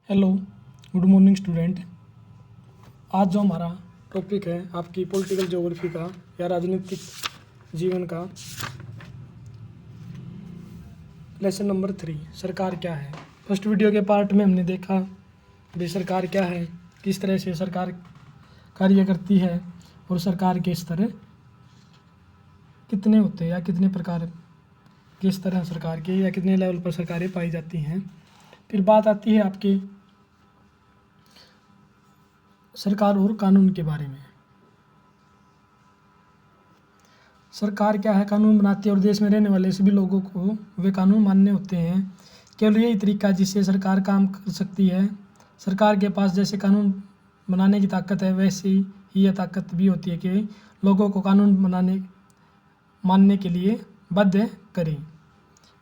Hello, good morning student. आज जो हमारा टॉपिक है आपकी पॉलिटिकल ज्योग्राफी का या राजनीतिक जीवन का लेसन नंबर 3 सरकार क्या है। फर्स्ट वीडियो के पार्ट में हमने देखा भी सरकार क्या है, किस तरह से सरकार कार्य करती है और सरकार के स्तर कितने होते हैं या कितने प्रकार किस तरह सरकार के या कितने लेवल पर सरकारें पाई जाती हैं। फिर बात आती है आपकी सरकार और कानून के बारे में। सरकार क्या है, कानून बनाती है और देश में रहने वाले सभी लोगों को वे कानून मानने होते हैं। केवल यही तरीका जिससे सरकार काम कर सकती है। सरकार के पास जैसे कानून बनाने की ताकत है वैसे ही यह ताकत भी होती है कि लोगों को कानून मानने के लिए बाध्य करें।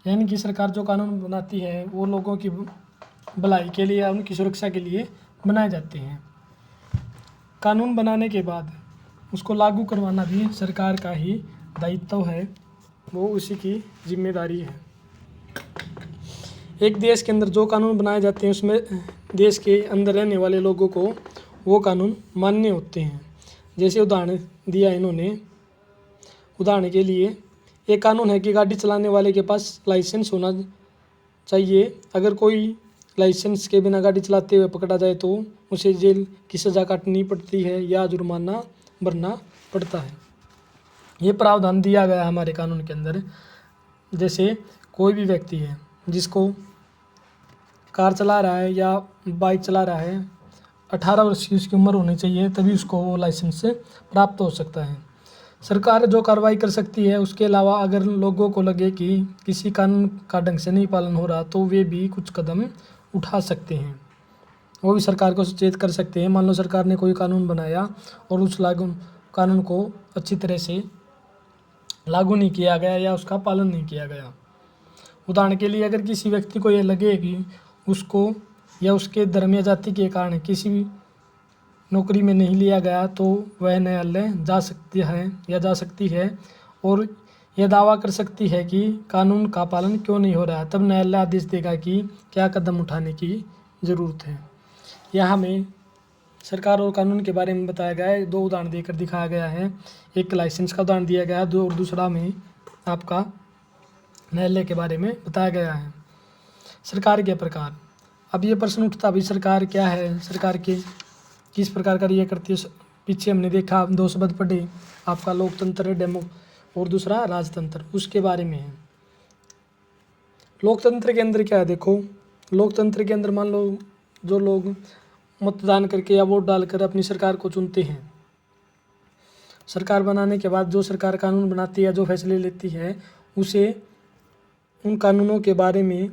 यानी कि सरकार जो कानून बनाती है वो लोगों की भलाई के लिए या उनकी सुरक्षा के लिए बनाए जाते हैं। कानून बनाने के बाद उसको लागू करवाना भी सरकार का ही दायित्व है, वो उसी की जिम्मेदारी है। एक देश के अंदर जो कानून बनाए जाते हैं उसमें देश के अंदर रहने वाले लोगों को वो कानून मानने होते हैं। जैसे उदाहरण दिया इन्होंने, उदाहरण के लिए एक कानून है कि गाड़ी चलाने वाले के पास लाइसेंस होना चाहिए। अगर कोई लाइसेंस के बिना गाड़ी चलाते हुए पकड़ा जाए तो उसे जेल की सज़ा काटनी पड़ती है या जुर्माना भरना पड़ता है। ये प्रावधान दिया गया हमारे कानून के अंदर। जैसे कोई भी व्यक्ति है जिसको कार चला रहा है या बाइक चला रहा है, 18 वर्ष की उसकी उम्र होनी चाहिए तभी उसको वो लाइसेंस प्राप्त हो सकता है। सरकार जो कार्रवाई कर सकती है, उसके अलावा अगर लोगों को लगे कि किसी कानून का ढंग से नहीं पालन हो रहा तो वे भी कुछ कदम उठा सकते हैं, वो भी सरकार को सचेत कर सकते हैं। मान लो सरकार ने कोई कानून बनाया और उस कानून को अच्छी तरह से लागू नहीं किया गया या उसका पालन नहीं किया गया। उदाहरण के लिए अगर किसी व्यक्ति को यह लगे कि उसको या उसके धर्म या जाति के कारण किसी भी नौकरी में नहीं लिया गया तो वह न्यायालय जा सकती है और यह दावा कर सकती है कि कानून का पालन क्यों नहीं हो रहा है। तब न्यायालय आदेश देगा कि क्या कदम उठाने की ज़रूरत है। यह हमें सरकार और कानून के बारे में बताया गया है, 2 उदाहरण देकर दिखाया गया है। एक लाइसेंस का उदाहरण दिया गया है और दूसरा में आपका न्यायालय के बारे में बताया गया है। सरकार के प्रकार। अब ये प्रश्न उठता भी सरकार क्या है, सरकार के किस प्रकार कार्य करती है। पीछे हमने देखा 2 शब्द पढ़े, आपका लोकतंत्र डेमो और दूसरा राजतंत्र, उसके बारे में है। लोकतंत्र के अंदर क्या है, देखो लोकतंत्र के अंदर मान लो जो लोग मतदान करके या वोट डालकर अपनी सरकार को चुनते हैं। सरकार बनाने के बाद जो सरकार कानून बनाती है, जो फैसले लेती है, उसे उन कानूनों के बारे में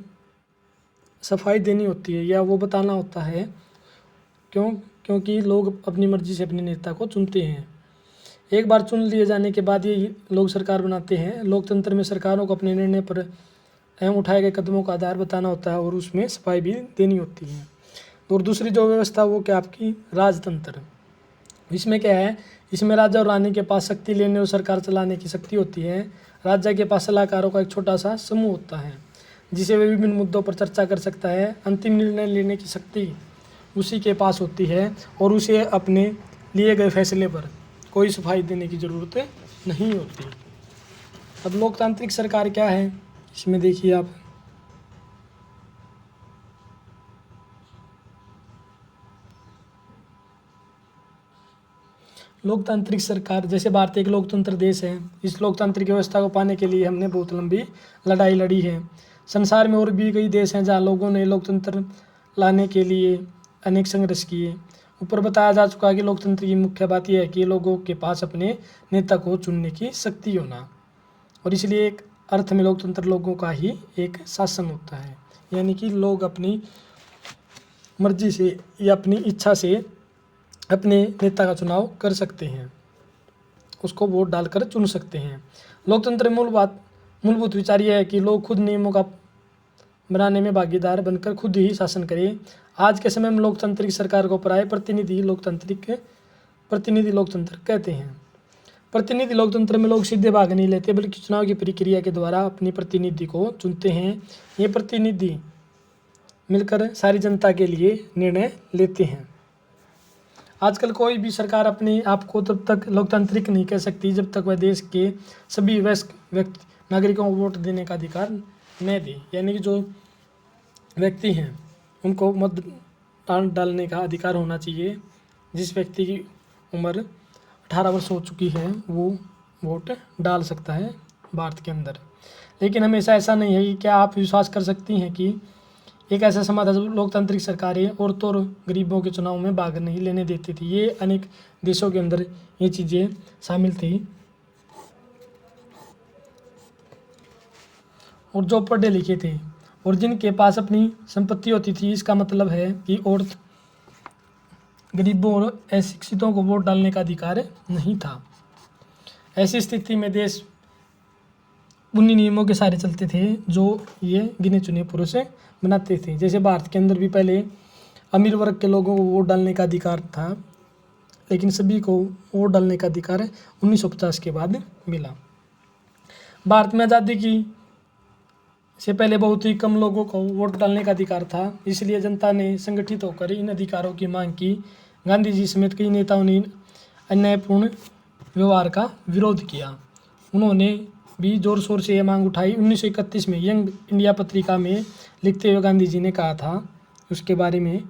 सफाई देनी होती है या वो बताना होता है। क्योंकि लोग अपनी मर्जी से अपने नेता को चुनते हैं। एक बार चुन लिए जाने के बाद ये लोग सरकार बनाते हैं। लोकतंत्र में सरकारों को अपने निर्णय पर एवं उठाए गए कदमों का आधार बताना होता है और उसमें सफाई भी देनी होती है। और दूसरी जो व्यवस्था वो क्या आपकी राजतंत्र। इसमें क्या है, इसमें राजा और रानी के पास शक्ति लेने और सरकार चलाने की शक्ति होती है। राजा के पास सलाहकारों का एक छोटा सा समूह होता है जिसे वे विभिन्न मुद्दों पर चर्चा कर सकता है। अंतिम निर्णय लेने की शक्ति उसी के पास होती है और उसे अपने लिए गए फैसले पर कोई सफाई देने की ज़रूरत नहीं होती। अब लोकतांत्रिक सरकार क्या है, इसमें देखिए आप, लोकतांत्रिक सरकार जैसे भारत एक लोकतंत्र देश है। इस लोकतांत्रिक व्यवस्था को पाने के लिए हमने बहुत लंबी लड़ाई लड़ी है। संसार में और भी कई देश हैं जहाँ लोगों ने लोकतंत्र लाने के लिए अनेक संघर्ष किए। ऊपर बताया जा चुका है कि लोकतंत्र की मुख्य बात यह है कि लोगों के पास अपने नेता को चुनने की शक्ति होना, और इसलिए एक अर्थ में लोकतंत्र लोगों का ही एक शासन होता है। यानी कि लोग अपनी मर्जी से या अपनी इच्छा से अपने नेता का चुनाव कर सकते हैं, उसको वोट डालकर चुन सकते हैं। लोकतंत्र में मूलभूत विचार यह है कि लोग खुद नियमों का बनाने में भागीदार बनकर खुद ही शासन करें। आज के समय में लोकतांत्रिक सरकार को प्राय प्रतिनिधि लोकतंत्र कहते हैं। प्रतिनिधि लोकतंत्र में लोग सीधे भाग नहीं लेते बल्कि चुनाव की प्रक्रिया के द्वारा अपने प्रतिनिधि को चुनते हैं। ये प्रतिनिधि मिलकर सारी जनता के लिए निर्णय लेते हैं। आजकल कोई भी सरकार अपने आप को तब तक लोकतांत्रिक नहीं कह सकती जब तक वह देश के सभी वयस्क व्यक्ति नागरिकों को वोट देने का अधिकार न दे। यानी कि जो व्यक्ति हैं उनको मतदान डालने का अधिकार होना चाहिए। जिस व्यक्ति की उम्र 18 वर्ष हो चुकी है वो वोट डाल सकता है भारत के अंदर। लेकिन हमेशा ऐसा नहीं है कि क्या आप विश्वास कर सकती हैं कि एक ऐसा समाज है जब लोकतांत्रिक सरकारें औरतों और गरीबों के चुनाव में भाग नहीं लेने देती थी। ये अनेक देशों के अंदर ये चीज़ें शामिल थी। और जो पढ़े लिखे थे और जिनके पास अपनी संपत्ति होती थी, इसका मतलब है कि औरत, गरीबों और अशिक्षितों को वोट डालने का अधिकार नहीं था। ऐसी स्थिति में देश उन्हीं नियमों के सारे चलते थे जो ये गिने चुने पुरुष बनाते थे। जैसे भारत के अंदर भी पहले अमीर वर्ग के लोगों को वोट डालने का अधिकार था, लेकिन सभी को वोट डालने का अधिकार 1950 के बाद मिला। भारत में आज़ादी की से पहले बहुत ही कम लोगों को वोट डालने का अधिकार था, इसलिए जनता ने संगठित होकर इन अधिकारों की मांग की। गांधी जी समेत कई नेताओं ने अन्यायपूर्ण व्यवहार का विरोध किया। उन्होंने भी जोर शोर से यह मांग उठाई। 1931 में यंग इंडिया पत्रिका में लिखते हुए गांधी जी ने कहा था उसके बारे में,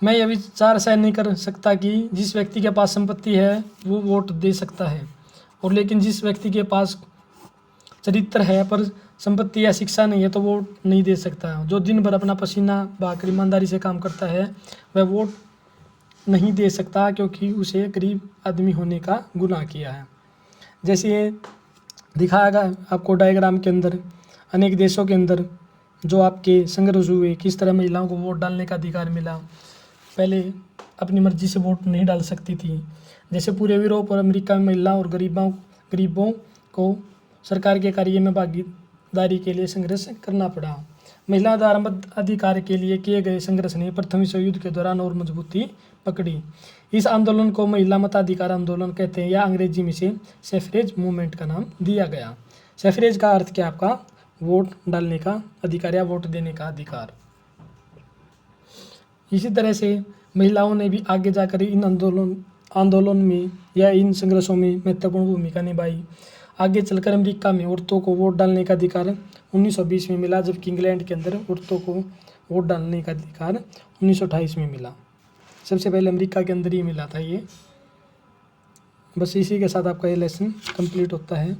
मैं यह विचार सहन नहीं कर सकता कि जिस व्यक्ति के पास संपत्ति है वो वोट दे सकता है, और लेकिन जिस व्यक्ति के पास चरित्र है पर संपत्ति या शिक्षा नहीं है तो वोट नहीं दे सकता। जो दिन भर अपना पसीना बहाकर ईमानदारी से काम करता है वह वोट नहीं दे सकता, क्योंकि उसे गरीब आदमी होने का गुनाह किया है। जैसे ये दिखाया गया आपको डायग्राम के अंदर, अनेक देशों के अंदर जो आपके संघर्ष हुए, किस तरह महिलाओं को वोट डालने का अधिकार मिला। पहले अपनी मर्जी से वोट नहीं डाल सकती थी। जैसे पूरे यूरोप और अमेरिका में महिलाओं और गरीबों को सरकार के कार्य में भागीदारी के लिए संघर्ष करना पड़ा। महिला द्वारा मत अधिकार के लिए किए गए संघर्ष ने प्रथम विश्व युद्ध के दौरान और मजबूती पकड़ी। इस आंदोलन को महिला मताधिकार आंदोलन कहते हैं, या अंग्रेजी में से सफरेज मूवमेंट का नाम दिया गया। सफरेज का अर्थ क्या आपका वोट डालने का अधिकार या वोट देने का अधिकार। इसी तरह से महिलाओं ने भी आगे जाकर इन आंदोलन में या इन संघर्षों में महत्वपूर्ण भूमिका निभाई। आगे चलकर अमेरिका में औरतों को वोट डालने का अधिकार 1920 में मिला, जबकि इंग्लैंड के अंदर औरतों को वोट डालने का अधिकार 1928 में मिला। सबसे पहले अमेरिका के अंदर ही मिला था ये। बस इसी के साथ आपका ये लेसन कंप्लीट होता है।